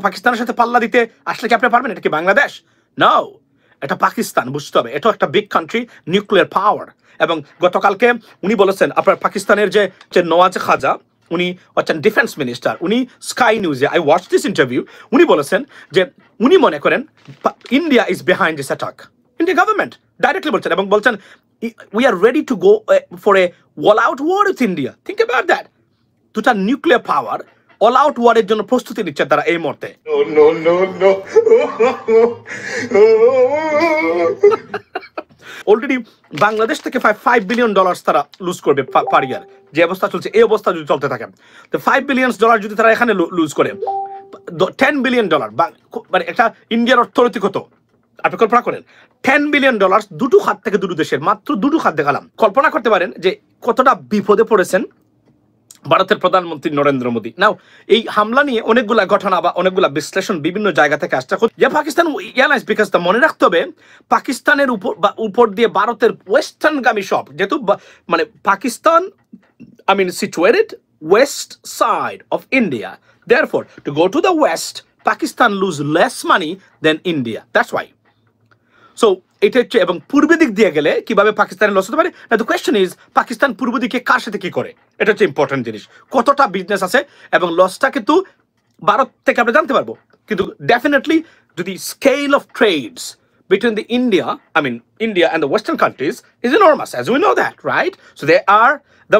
পাকিস্তানের সাথে পাল্লা দিতে আসলে কি আপনি পারবেন? এটা কি বাংলাদেশ? নাও, এটা পাকিস্তান, বুঝতে হবে। এটা একটা বিগ কান্ট্রি, নিউক্লিয়ার পাওয়ার। এবং গতকালকে উনি বলেছেন, আপনার পাকিস্তানের যে নওয়াজ খাজা, উনি হচ্ছেন ডিফেন্স মিনিস্টার, উনি স্কাই নিউজে, আই ওয়াচ দিস ইন্টারভিউ, উনি বলেছেন যে উনি মনে করেন India is behind this attack. India government directly বলছেন, এবং বলছেন we are ready to go for a all out war with India. Think about that. দুটা নিউক্লিয়ার পাওয়ার অল আউট ওয়ারের জন্য প্রস্তুতি নিচ্ছে তারা এই মুহূর্তে। অলরেডি বাংলাদেশ থেকে $5 বিলিয়ন তারা লুজ করবে পার ইয়ার, যে অবস্থা চলছে। এই অবস্থা যদি চলতে থাকে, তো $5 বিলিয়ন যদি তারা এখানে লুজ করে, $10 বিলিয়ন, মানে একটা ইন্ডিয়ার অর্থনীতি কত আপনি কল্পনা করেন? $10 বিলিয়ন দুটো খাত থেকে দুটো দেশের, মাত্র দুটো খাত দেখালাম। কল্পনা করতে পারেন যে কতটা বিপদে পড়েছেন ভারতের প্রধানমন্ত্রী নরেন্দ্র মোদী। নাও এই হামলা নিয়ে অনেকগুলা ঘটনা বা অনেকগুলা বিশ্লেষণ বিভিন্ন জায়গা থেকে আসছে। পাকিস্তান এয়ারলাইন্স, বিকজ মনে রাখতে হবে পাকিস্তানের উপর দিয়ে ভারতের ওয়েস্টার্নগামী সব, যেহেতু মানে Pakistan I mean situated west side of India, therefore to go to the west Pakistan lose less money than India, that's why. So এটা হচ্ছে, এবং পূর্ব দিক দিয়ে গেলে কিভাবে পাকিস্তানের লস হতে পারে। না, দ্য কোয়েশ্চেন ইজ পাকিস্তান পূর্ব দিকে কার সাথে কি করে, এটা হচ্ছে ইম্পর্টেন্ট জিনিস। কতটা বিজনেস আছে, এবং লসটা কিন্তু ভারত থেকে আমরা জানতে পারবো। কিন্তু ডেফিনেটলি যদি scale of trades between the India and the Western countries is enormous, as we know that, right? So they are the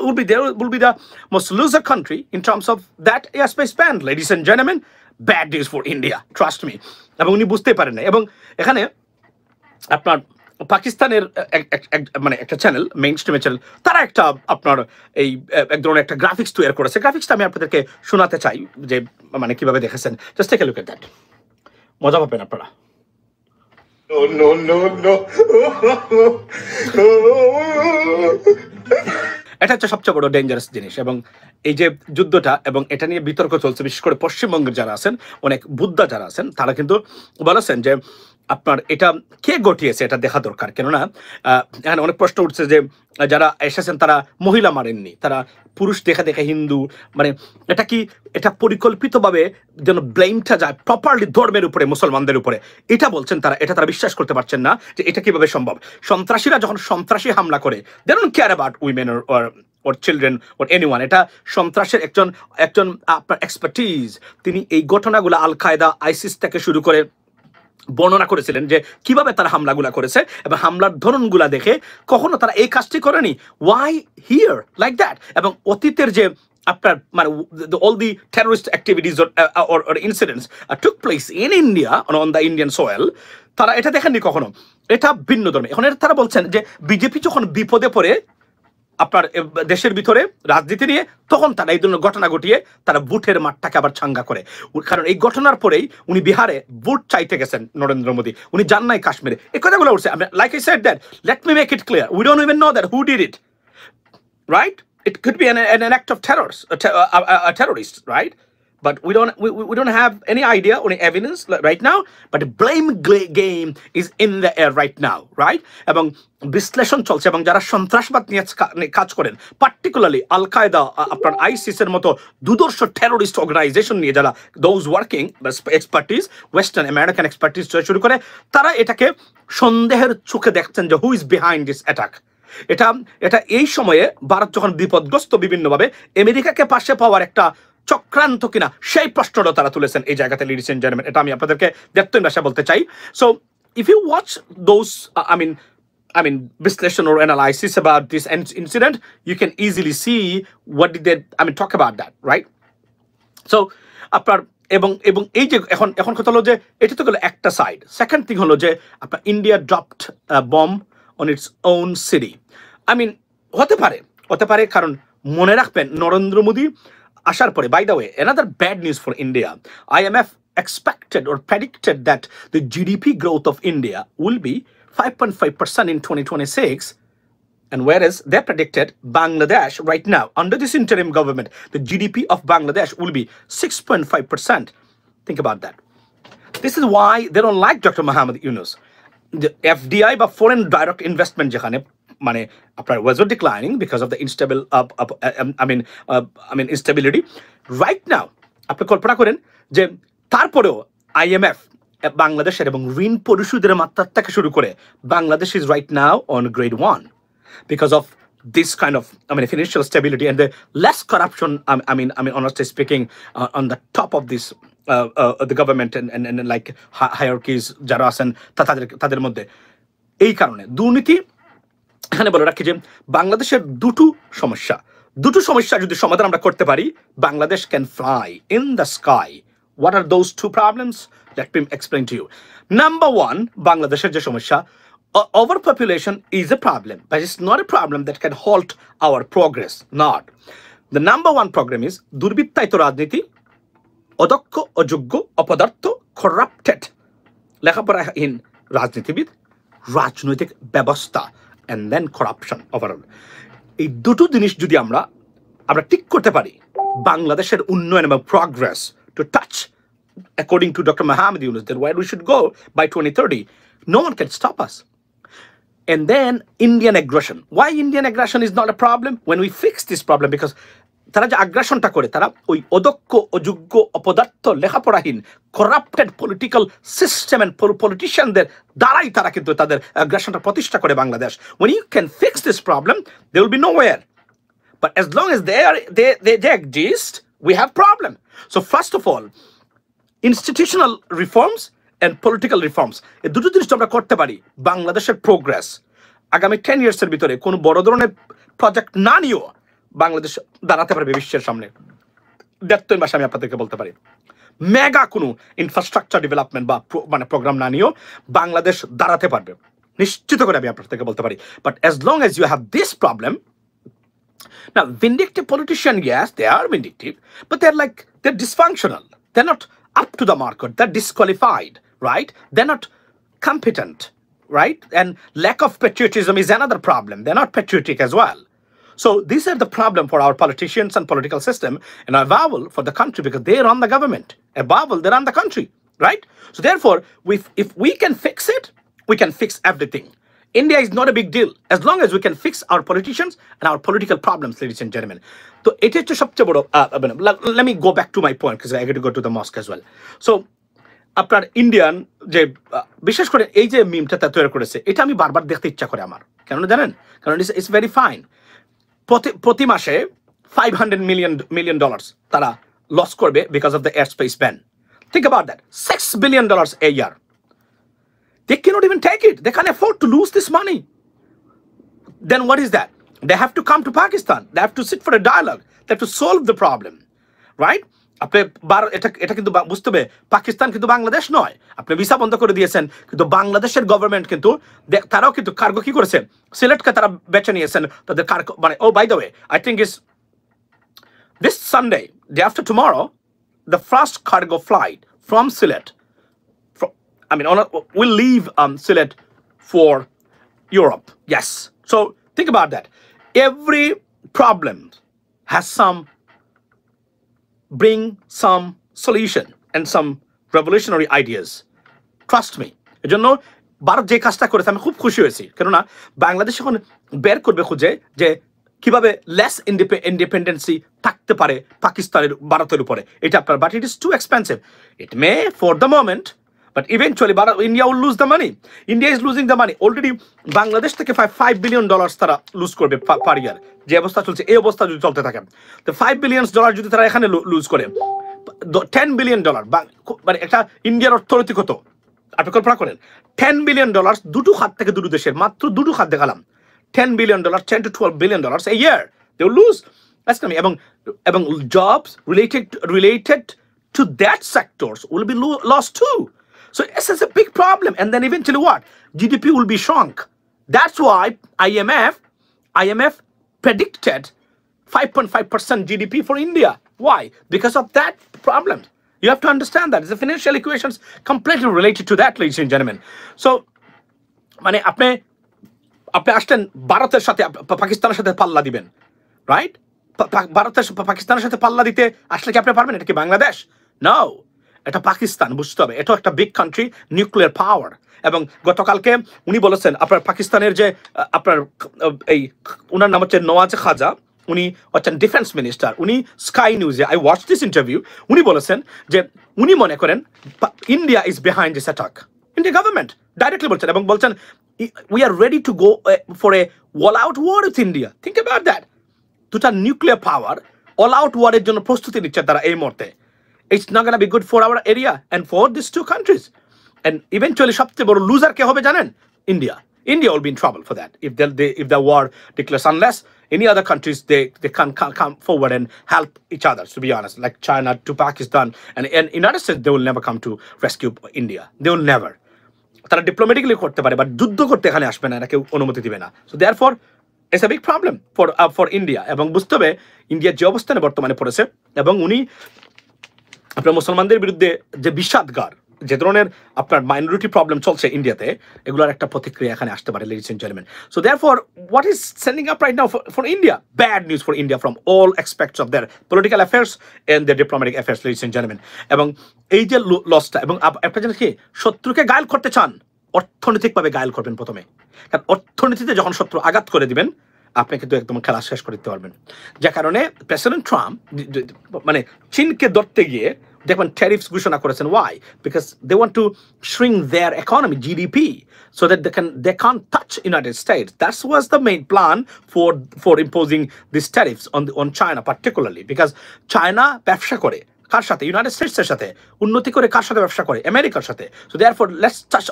will be the most loser country in terms of that airspace band, ladies and gentlemen. Bad news for India, trust me. এবং উনি বুঝতে পারেন না। এবং এখানে আপনার পাকিস্তানের মানে একটা চ্যানেল, মেইন স্ট্রিমের চ্যানেল, তারা একটা আপনার এই এক ধরনের একটা গ্রাফিক্স তৈরি করেছে। গ্রাফিক্সটা আমি আপনাদেরকে শোনাতে চাই, যে মানে কিভাবে দেখেছেন। Just take a look at that, মজা পাবেন আপনারা। এটা হচ্ছে সবচেয়ে বড় ডেঞ্জারাস জিনিস। এবং এই যে যুদ্ধটা, এবং এটা নিয়ে বিতর্ক চলছে, বিশেষ করে পশ্চিমবঙ্গের যারা আছেন, অনেক বুদ্ধা যারা আছেন, তারা কিন্তু বলেছেন যে আপনার এটা কে ঘটিয়েছে এটা দেখা দরকার। কেননা এখানে অনেক প্রশ্ন উঠছে যে যারা এসেছেন তারা মহিলা মারেননি, তারা পুরুষ দেখে হিন্দু, মানে এটা পরিকল্পিতভাবে যেন ব্লেমটা যায় প্রপারলি ধর্মের উপরে, মুসলমানদের উপরে, এটা বলছেন তারা। এটা তারা বিশ্বাস করতে পারছেন না যে এটা কিভাবে সম্ভব। সন্ত্রাসীরা যখন সন্ত্রাসী হামলা করে, they don't care about women or children or anyone. এটা সন্ত্রাসের একজন আপনার এক্সপার্টিজ। তিনি এই ঘটনাগুলো আল কায়দা, আইসিস থেকে শুরু করে বর্ণনা করেছিলেন যে কিভাবে তারা হামলাগুলা করেছে, এবং হামলার ধরনগুলা দেখে কখনো তারা এই কাজটি করেনি। Why here like that? এবং অতীতের যে আপনার মানে all the terrorist activities or incidents took place in India on the Indian soil, তারা এটা দেখেননি কখনো। এটা ভিন্ন ধর্মী। এখন তারা বলছেন যে বিজেপি যখন বিপদে পড়ে আপনার দেশের ভিতরে রাজনীতি নিয়ে, তখন তারা এই ধরনের ঘটনা ঘটিয়ে তারা ভোটের মাঠটাকে আবার চাঙ্গা করে। কারণ এই ঘটনার পরেই উনি বিহারে ভোট চাইতে গেছেন নরেন্দ্র মোদী, উনি যান নাই কাশ্মীরে। এই কথাগুলো উঠছে। Like I said that, let me make it clear, we don't even know that who did it, right? It could be an act of a terrorist, right? But we don't have any idea or any evidence right now. But the blame game is in the air right now, right? এবং বিশ্লেষণ চলছে, এবং যারা সন্ত্রাসবাদ নিয়ে কাজ করেন, particularly আল কায়দা, আপনার আইসিস এর মতো দুদর্শ টেরোরিস্ট অর্গানাইজেশন নিয়ে যারা those working expertise, western American expertise শুরু করে, তারা এটাকে সন্দেহের চোখে দেখছেন যে who is behind this attack. এটা এই সময়ে ভারত যখন বিপদগ্রস্ত বিভিন্নভাবে, আমেরিকাকে পাশে পাওয়ার একটা চক্রান্ত কিনা, সেই প্রশ্নটা তারা তুলেছেন এই জায়গাতে, লেডিস এন্ড জেন্টলম্যান। এটা আমি আপনাদেরকে দেখতে ভাষা বলতে চাই। So if you watch those I mean বিশ্লেষণ or analysis about this incident, you can easily see what did they talk about that, right? So আপনার এবং এই যে এখন কথা হলো যে এটা তো গেল একটা সাইড। সেকেন্ড থিং হলো যে আপনার India dropped bomb on its own city. হতে পারে, কারণ মনে রাখবেন নরেন্দ্র মোদী আসার পরে, by the way, another bad news for India. IMF expected or predicted that the GDP growth of India will be 5.5% in 2026, and whereas they predicted Bangladesh right now, under this interim government, the GDP of Bangladesh will be 6.5%. Think about that. This is why they don't like Dr. Muhammad Yunus. The FDI বা foreign direct investment যেখানে মানে আপনার was declining because of the instability right now. আপনি কল্পনা করেন যে তারপরেও IMF বাংলাদেশের এবং ঋণ পরিশোধের মাত্রা থেকে শুরু করে Bangladesh is right now on grade 1 because of this kind of financial stability and the less corruption. Honestly speaking, on the top of this the government and like hierarchies যারা আছেন তাদের মধ্যে এই কারণে দুর্নীতি এখানে বলে রাখি যে বাংলাদেশের দুটো সমস্যা যদি সমাধান আমরা করতে পারি, Bangladesh can fly in the sky. What are those two problems? Let me explain to you. Number one, বাংলাদেশের যে সমস্যা, overpopulation is a problem, but it's not a problem that can halt our progress. Not. The number one problem is দুর্বৃত্তায়িত রাজনীতি, অদক্ষ, অযোগ্য, অপদার্থ, corrupted, লেখাপড়াহীন রাজনীতিবিদ, রাজনৈতিক ব্যবস্থা, and then corruption overall. এই দুটো জিনিস যদি আমরা ঠিক করতে পারি, বাংলাদেশের উন্নয়ন এবং progress to touch, according to Dr. Mohammed Yunus, that where we should go by 2030, no one can stop us. And then Indian aggression. Why Indian aggression is not a problem? When we fix this problem, because তারা যে আগ্রাসনটা করে, তারা ওই অদক্ষ, অযোগ্য, অপদার্থ, লেখাপড়াহীন, corrupted political system and politicianদের দ্বারাই তারা কিন্তু তাদের আগ্রাসনটা প্রতিষ্ঠা করে Bangladesh. When you can fix this problem, there will be nowhere. But as long as they exist, we have problem. So first of all, institutional reforms and political reforms, এই দুটো জিনিস আমরা করতে পারি, বাংলাদেশের প্রোগ্রেস আগামী 10 ইয়ার্সের ভিতরে কোনো বড় ধরনের প্রজেক্ট না নিয়েও বাংলাদেশ দাঁড়াতে পারবে বিশ্বের সামনে। দেড় মাসে আমি আপনাদেরকে বলতে পারি, মেগা কোনো ইনফ্রাস্ট্রাকচার ডেভেলপমেন্ট বা প্রোগ্রাম না নিয়েও বাংলাদেশ দাঁড়াতে পারবে, নিশ্চিত করে আমি আপনাদেরকে বলতে পারি। But as long as you have this problem, now vindictive politicians, yes, they are vindictive, but they're dysfunctional. They're not up to the mark. They're disqualified, right? They're not competent, right? And lack of patriotism is another problem. They're not patriotic as well. So these are the problem for our politicians and political system, and a vowel for the country, because they run the government. A vowel, they run the country, right? So therefore, if we can fix it, we can fix everything. India is not a big deal as long as we can fix our politicians and our political problems, ladies and gentlemen. So এটা হচ্ছে সবচেয়ে বড়। Let me go back to my point because I got to go to the mosque as well. So আপনার Indian যে বিশেষ করে এই যে মিমটা তৈরি করেছে, এটা আমি বারবার দেখতে ইচ্ছা করে আমার। কেন জানেন? কারণ ইটস ভেরি ফাইন। প্রতি মাসে $500 million তারা লস করবে because of the air space ban. Think about that. $6 billion a year. They cannot even take it. They can't afford to lose this money. Then what is that? They have to come to Pakistan. They have to sit for a dialogue. They have to solve the problem, right? আপনি এটা কিন্তু বুঝতে হবে, পাকিস্তান কিন্তু বাংলাদেশ নয়। আপনি visa বন্ধ করে দিয়েছেন, কিন্তু বাংলাদেশের গভর্নমেন্ট কিন্তু তারাও কিন্তু কার্গো কি করেছে, সিলেটকে তারা বেছে নিয়েছেন তাদের কার্গো। Oh by the way, I think is this Sunday, day after tomorrow, the first cargo flight from Sylhet, we'll leave Sylhet for Europe. Yes. So think about that. Every problem has bring some solution and some revolutionary ideas. Trust me. এজন্য ভারত যে কাজটা করেছে আমি খুব খুশি হয়েছি, কেননা বাংলাদেশ এখন বের করবে খুঁজে যে কিভাবে লেস ইন্ডিপেন্ডেন্সি থাকতে পারে পাকিস্তানের, ভারতের উপরে। এটা আপনার, but it is too expensive. It May for the moment, but eventually India will lose the money. India is losing the money already. Bangladesh থেকে $5 billion তারা লুজ করবে পার ইয়ার। যে অবস্থা চলছে, এই অবস্থা যদি চলতে থাকে, তো $5 billion যদি তারা এখানে লুজ করে, $10 billion মানে একটা ইন্ডিয়ার অর্থনীতি কত আপনি কল্পনা করেন। $10 billion দুটো খাত থেকে দুটো দেশের, মাত্র দুটো খাত দেখালাম, $10 billion, $10 to $12 billion a year they will lose. That's coming. এবং jobs related to that sectors will be lost too. So this is a big problem. And then eventually what? GDP will be shrunk. That's why IMF predicted 5.5% GDP for India. Why? Because of that problem. You have to understand that. The financial equations completely related to that, ladies and gentlemen. So, মানে আপনি আসছেন ভারতের সাথে পাকিস্তানের সাথে পাল্লা দিবেন, right? ভারতের পাকিস্তানের সাথে পাল্লা দিতে আসলে কি আপনি পারবেন? এটা কি বাংলাদেশ? No. এটা পাকিস্তান, বুঝতে হবে। এটা একটা বিগ কান্ট্রি, নিউক্লিয়ার পাওয়ার। এবং গতকালকে উনি বলেছেন আপনার পাকিস্তানের যে আপনার এই ওনার নাম হচ্ছে নওয়াজ খাজা, উনি হচ্ছেন ডিফেন্স মিনিস্টার, উনি স্কাই নিউজে আই ওয়াচ দিস ইন্টারভিউ, উনি বলেছেন যে উনি মনে করেন India is behind this attack. India government directly বলছেন এবং বলছেন we are ready to go for a all out war with India. Think about that, দুটা নিউক্লিয়ার পাওয়ার অল আউট ওয়ারের জন্য প্রস্তুতি নিচ্ছে তারা এই মুহূর্তে। It's not gonna be good for our area and for this two countries. And eventually, সবচেয়ে বড় লুজার কে হবে জানেন? India. India will be in trouble for that if the war declares, unless any other countries they can come forward and help each other. To be honest, like China to Pakistan and United States, they will never come to rescue India. They will never. তারা diplomatically করতে পারে, but যুদ্ধ করতে এখানে আসবে না, এরা কেউ অনুমতি দিবে না। So therefore, it's a big problem for India. এবং বুঝতে হবে ইন্ডিয়া যে অবস্থানে বর্তমানে পড়েছে, এবং উনি আপনার মুসলমানদের বিরুদ্ধে যে বিষাদগার যে ধরনের আপনার মাইনরিটি প্রবলেম চলছে ইন্ডিয়াতে, এগুলোর একটা প্রতিক্রিয়া এখানে আসতে পারে, ladies and gentlemen. So therefore, what is sending up right now for India? Bad news for India from all aspects of their political affairs and their diplomatic affairs, ladies and gentlemen. এবং এই যে লসটা, এবং একটা জিনিস কি, শত্রুকে Gael করতে চান, অর্থনৈতিকভাবে গায়েল করবেন প্রথমে, কারণ অর্থনীতিতে যখন শত্রু আঘাত করে দিবেন আপনি কিন্তু একদম খেলা শেষ করে দিতে পারবেন। যে কারণে প্রেসিডেন্ট ট্রাম্প মানে চীনকে ধরতে গিয়ে দেখবেন ট্যারিফস ঘোষণা করেছেন। Why? Because they want to shrink their economy, GDP, so that they can't touch United States. That was the main plan for imposing these tariffs on China particularly, because China ব্যবসা করে কার সাথে? United স্টেটসের সাথে। উন্নতি করে কার সাথে ব্যবসা করে? আমেরিকার সাথে। So therefore, let's touch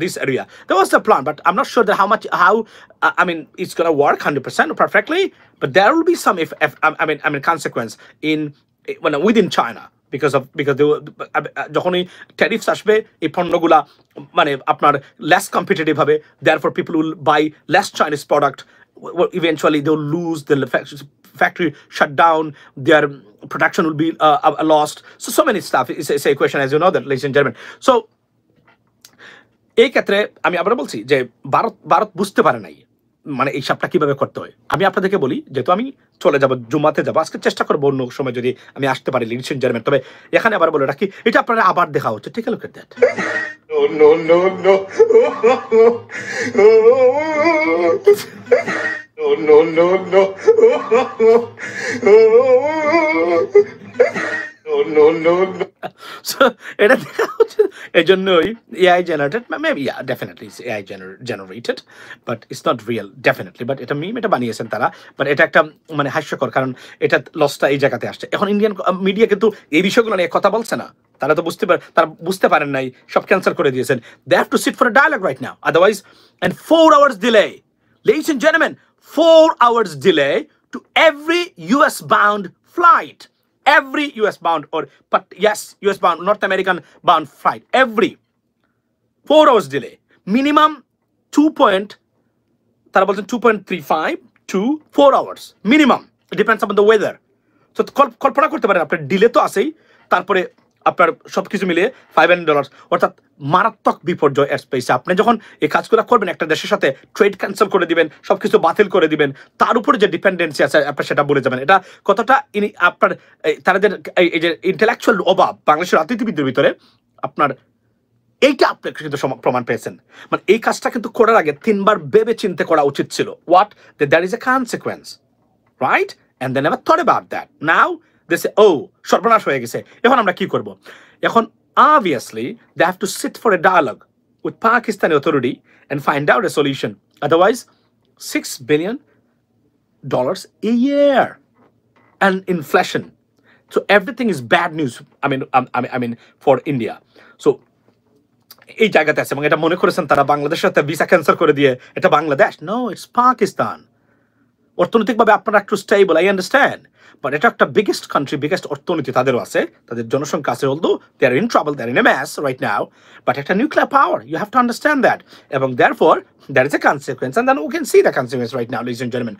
this area. That was the plan, but I'm not sure that how I mean it's going to work 100% perfectly, but there will be some consequence within China. Because যখনই tariffs আসবে এই পণ্যগুলা মানে আপনার less competitive হবে, therefore people will buy less Chinese product. Eventually they'll lose the factory shut down, their production will be lost. So many stuff is a equation, as you know that, ladies and gentlemen. So এই ক্ষেত্রে আমি আবার বলছি যে ভারত বুঝতে পারে নাই মানে এই সবটা কিভাবে করতে হয়। আমি আপনাদেরকে বলি, যেহেতু আমি চলে যাব, জুম্মাতে যাব, আজকে চেষ্টা করবো অন্য সময় যদি আমি আসতে পারি, ladies and gentlemen। তবে এখানে আবার বলে রাখি, এটা আপনারা আবার দেখা হচ্ছে, ঠিক আছে? দ্যাট এটা দেখা হচ্ছে এই জন্যই AI generated, maybe yeah, definitely it's AI generated, but it's not real definitely, but এটা মিম, এটা বানিয়েছেন তারা, but এটা একটা মানে হাস্যকর, কারণ এটা লসটা এই জায়গাতে আসছে। এখন ইন্ডিয়ান মিডিয়া কিন্তু এই বিষয়গুলো নিয়ে কথা বলছে না, তারা তো বুঝতে পারেন নাই, সব ক্যান্সেল করে দিয়েছেন। They have to sit for a dialogue right now, otherwise, and 4 hours delay, ladies and gentlemen, 4 hours delay to every US bound flight. Every US bound US bound, North American bound flight, every 4 hours delay, minimum 2.35 to 4 hours minimum. It depends upon the weather. So কল্পনা করতে পারেন আপনার delay তো আছেই, তারপরে আপনার সবকিছু মিলিয়ে $500, অর্থাৎ মারাত্মক বিপর্যয় এর স্পেসে। আপনি যখন এই কাজগুলো করবেন, একটা দেশের সাথে ট্রেড ক্যান্সেল করে দিবেন, সবকিছু বাতিল করে দিবেন, তার উপরে যে ডিপেন্ডেন্সি আছে আপনার সেটা বলে যাবেন। এটা কতটা আপনার তাদের এই যে ইন্টেলেকচুয়াল অভাব বাংলাদেশের রাজনীতিবিদদের ভিতরে, আপনার এইটা আপনি কিন্তু প্রমাণ পেয়েছেন। মানে এই কাজটা কিন্তু করার আগে 3 বার ভেবে চিন্তে করা উচিত ছিল। What? That there is a consequence, right? And they never thought about that. Now they say, oh, সর্বনাশ হয়ে গেছে, এখন আমরা কি করব? এখন obviously they have to sit for a dialogue with Pakistani authority and find out a solution. Otherwise, $6 billion a year and inflation. So everything is bad news. I mean for India. So এই জায়গাতে আছে, এবং এটা মনে করেছেন তারা বাংলাদেশের সাথে ভিসা ক্যান্সেল করে দিয়ে এটা বাংলাদেশ। No, it's Pakistan. অর্থনৈতিকভাবে আপনারা একটু স্টেবল, আই আন্ডারস্ট্যান্ড, বাট এটা একটা বিগেস্ট কান্ট্রি, বিগেস্ট অর্থনীতি তাদেরও আছে, তাদের জনসংখ্যা আছে, although they are in trouble, they are in a mess right now, but একটা nuclear power, you have to understand that, এবং therefore that is a consequence, and then we can see the consequence right now, ladies and gentleman.